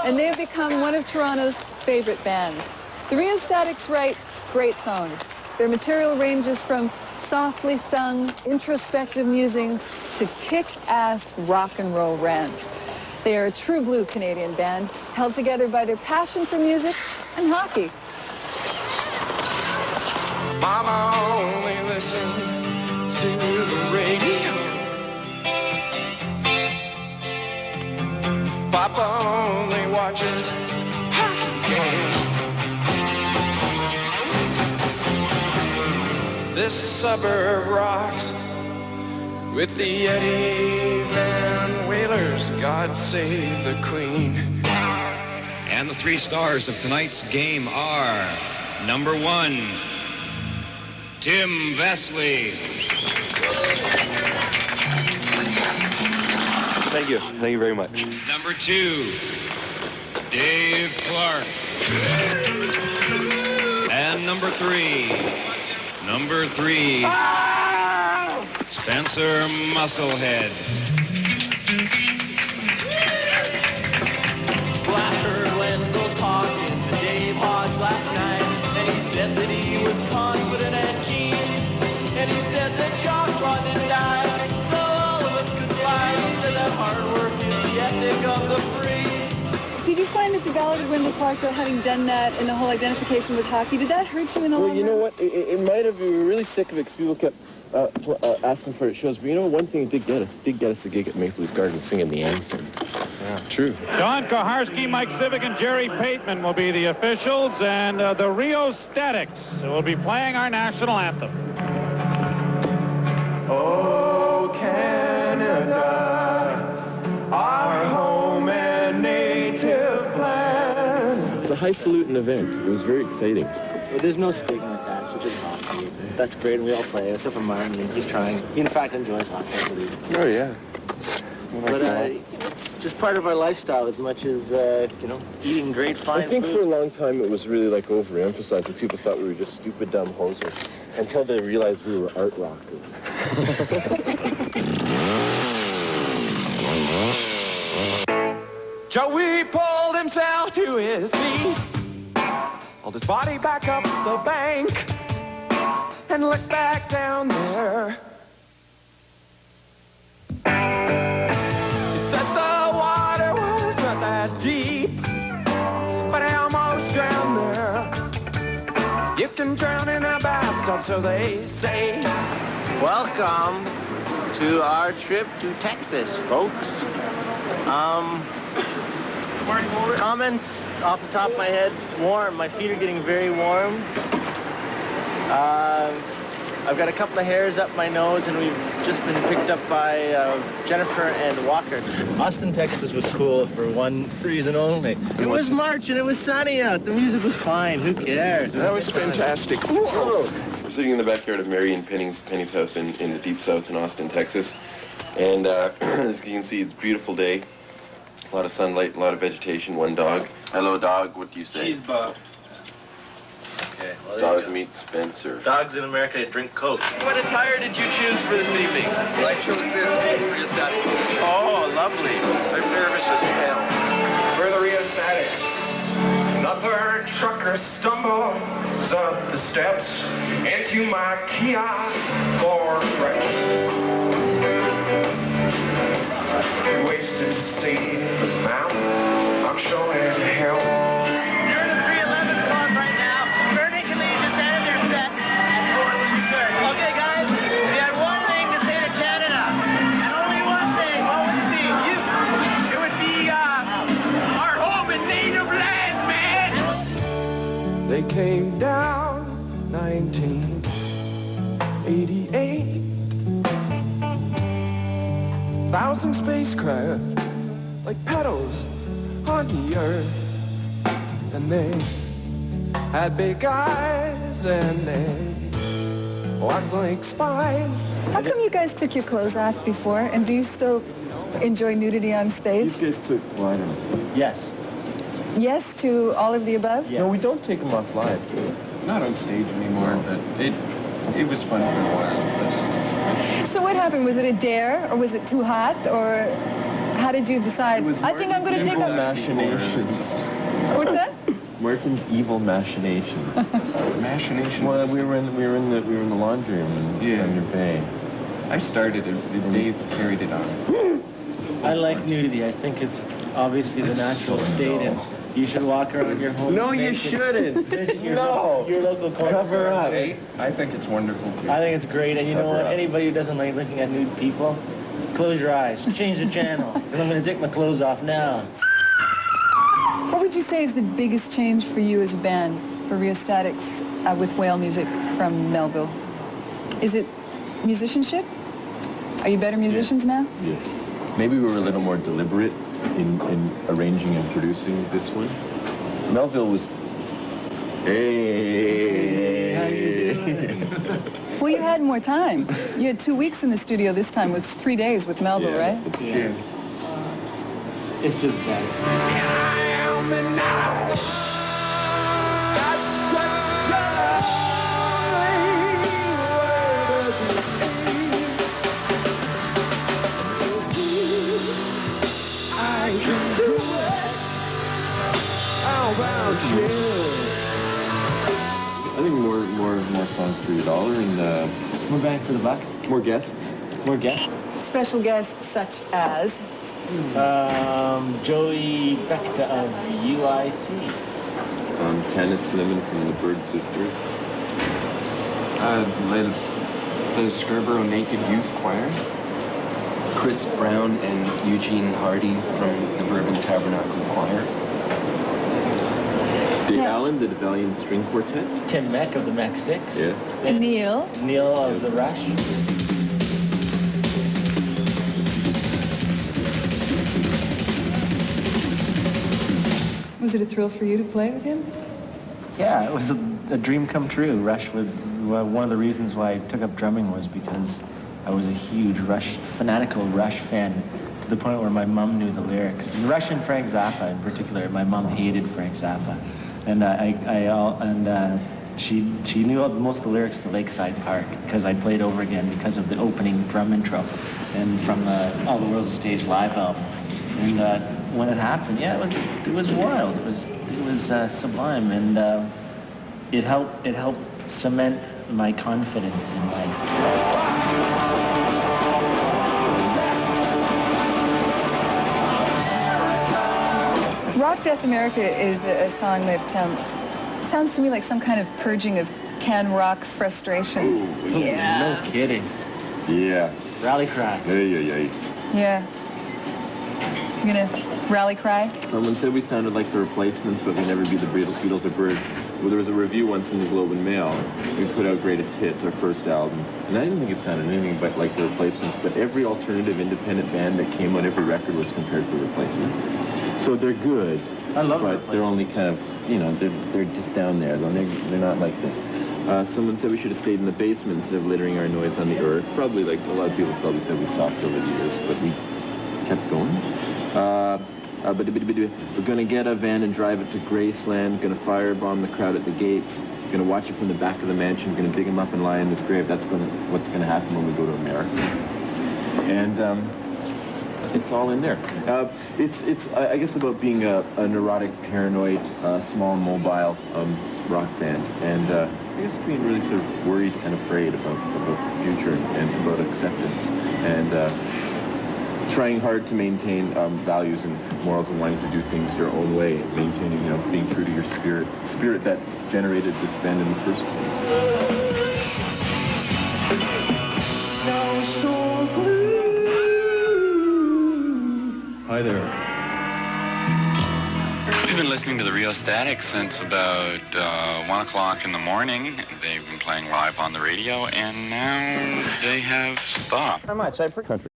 and they have become one of Toronto's favorite bands. The Rheostatics write great songs. Their material ranges from softly sung, introspective musings to kick-ass rock and roll rants. They are a true blue Canadian band, held together by their passion for music and hockey. Mama only listens to the radio. Papa only watches hockey games. This suburb rocks with the Eddie Van Whalers. God save the Queen. And the three stars of tonight's game are number 1, Tim Vesley. Thank you. Thank you very much. Number 2, Dave Clark. And number 3, Spencer Musclehead. Well, I heard Wendell talking to Dave Hodge last night, and he said that he was confident and keen, and he said that Joshua didn't die, so all of us could fly. He said that hard work is the ethic of the free. Did you find that the ballad of Wendell Clark, though, having done that and the whole identification with hockey, did that hurt you in the long run? Well, you know what? It might have. We were really sick of it because people kept asking for it at shows. But you know, one thing it did get us a gig at Maple Leaf Garden singing the anthem. Yeah, true. Don Koharski, Mike Civic, and Jerry Pateman will be the officials, and the Rheostatics will be playing our national anthem. Oh, Canada, our home and native land. It's a highfalutin event. It was very exciting. Well, there's no stigma attached to just hockey. That's great, and we all play, except for Martin, and he's trying. He, in fact, enjoys hockey, I believe. Oh, yeah. But it's just part of our lifestyle as much as, you know, eating great, fine I think food. for a long time it was really, like, overemphasized, and people thought we were just stupid, dumb hosers, until they realized we were art rockers. Joey pulled himself to his feet, pulled his body back up the bank, and looked back down there. He said the water was not that deep, but I almost drowned there. You can drown in a bathtub, so they say. Welcome to our trip to Texas, folks. Comments off the top of my head, warm. My feet are getting very warm. I've got a couple of hairs up my nose, and we've just been picked up by Jennifer and Walker. Austin, Texas was cool for one reason only. It was March, and it was sunny out. The music was fine. Who cares? That was fantastic. We're sitting in the backyard of Mary and Penny's house in the deep south in Austin, Texas. And as you can see, it's a beautiful day. A lot of sunlight, a lot of vegetation, one dog. Hello, dog. What do you say? Cheese Bob. Okay, well, Dog meets Spencer. Dogs in America drink Coke. What attire did you choose for this evening? I chose this. Oh, lovely. I'm nervous as hell. We're the Rheostatics. Another trucker stumbles up the steps into my kiosk for breakfast. Wasted to see the mountain. I'm showing hell. You're in the 311 club right now. Vernon and Lee just ended their set at 4:30. Okay, guys, we had one thing to say to Canada, and only one thing. What would it be? It would be our home and native land, man. They came down 1988. 1,000 spacecraft like petals on the earth, and they had big eyes and they walked like spies. How come you guys took your clothes off before, and do you still enjoy nudity on stage? These guys took, well, I don't know. Yes. Yes to all of the above? No, we don't take them off live, do we? Not on stage anymore, but it was fun for a while. So what happened? Was it a dare, or was it too hot, or how did you decide? I think I'm going to take up... machinations. What's that? Martin's evil machinations. Machinations? Well, we were in the laundry room in Thunder Bay. I started it. Dave carried it on. I like nudity. I think it's obviously the natural state, and you should walk around your home. No, you shouldn't. Visit your No. your local corner. Cover up. I think it's wonderful, too. I think it's great, and you know Cover what? up. Anybody who doesn't like looking at nude people, close your eyes. Change the channel, because I'm going to take my clothes off now. What would you say is the biggest change for you as a band, for Rheostatics, with whale music from Melville? Is it musicianship? Are you better musicians now? Yes. Maybe we were a little more deliberate in arranging and producing this one. Melville was... Hey! How you doing? Well, you had more time. You had 2 weeks in the studio this time with 3 days with Melville, Yeah, right? it's Yeah. true. It's just that. I think more songs for your dollar and More bang for the buck. more guests. More guests. Special guests such as... Joey Becta of UIC. Kenneth Slimman from the Bird Sisters. The Scarborough Naked Youth Choir. Chris Brown and Eugene Hardy from the Bourbon Tabernacle Choir. Dave Yeah. Allen, the Valiant String Quartet. Tim Meck of the Mech 6. Yes. And Neil. Neil of the Rush. Was it a thrill for you to play with him? Yeah, it was a dream come true. Rush was one of the reasons why I took up drumming was because I was a huge Rush, fanatical Rush fan, to the point where my mom knew the lyrics. And Rush and Frank Zappa in particular. My mom hated Frank Zappa, and she knew most of the lyrics to Lakeside Park because I played Over Again because of the opening drum intro, and from All the World's Stage live album. And when it happened, yeah, it was wild. It was sublime, and it helped cement my confidence in life. Rock Death America is a song that sounds to me like some kind of purging of Can Rock frustration. Ooh, Yeah. No kidding. Yeah. Rally cry. Hey. Yeah. You gonna rally cry? Someone said we sounded like the Replacements, but we never be the Beatles or Birds. Well, there was a review once in the Globe and Mail. We put out Greatest Hits, our first album, and I didn't think it sounded anything but like the Replacements, but every alternative independent band that came on every record was compared to the Replacements. So they're good, I love but they're only kind of, they're just down there. They're not like this. Someone said we should have stayed in the basement instead of littering our noise on the earth. Probably, like, a lot of people probably said we sucked over the years, but we kept going. But we're going to get a van and drive it to Graceland, going to firebomb the crowd at the gates, going to watch it from the back of the mansion, going to dig him up and lie in his grave. That's what's going to happen when we go to America. And it's all in there. It's I guess, about being a neurotic, paranoid, small, mobile rock band. And I guess being really sort of worried and afraid about the future and about acceptance. And trying hard to maintain values and morals and wanting to do things your own way, maintaining, being true to your spirit that generated this band in the first place. Hi there. We've been listening to the Rheostatics since about 1 o'clock in the morning. They've been playing live on the radio, and now they have stopped. How much? Country.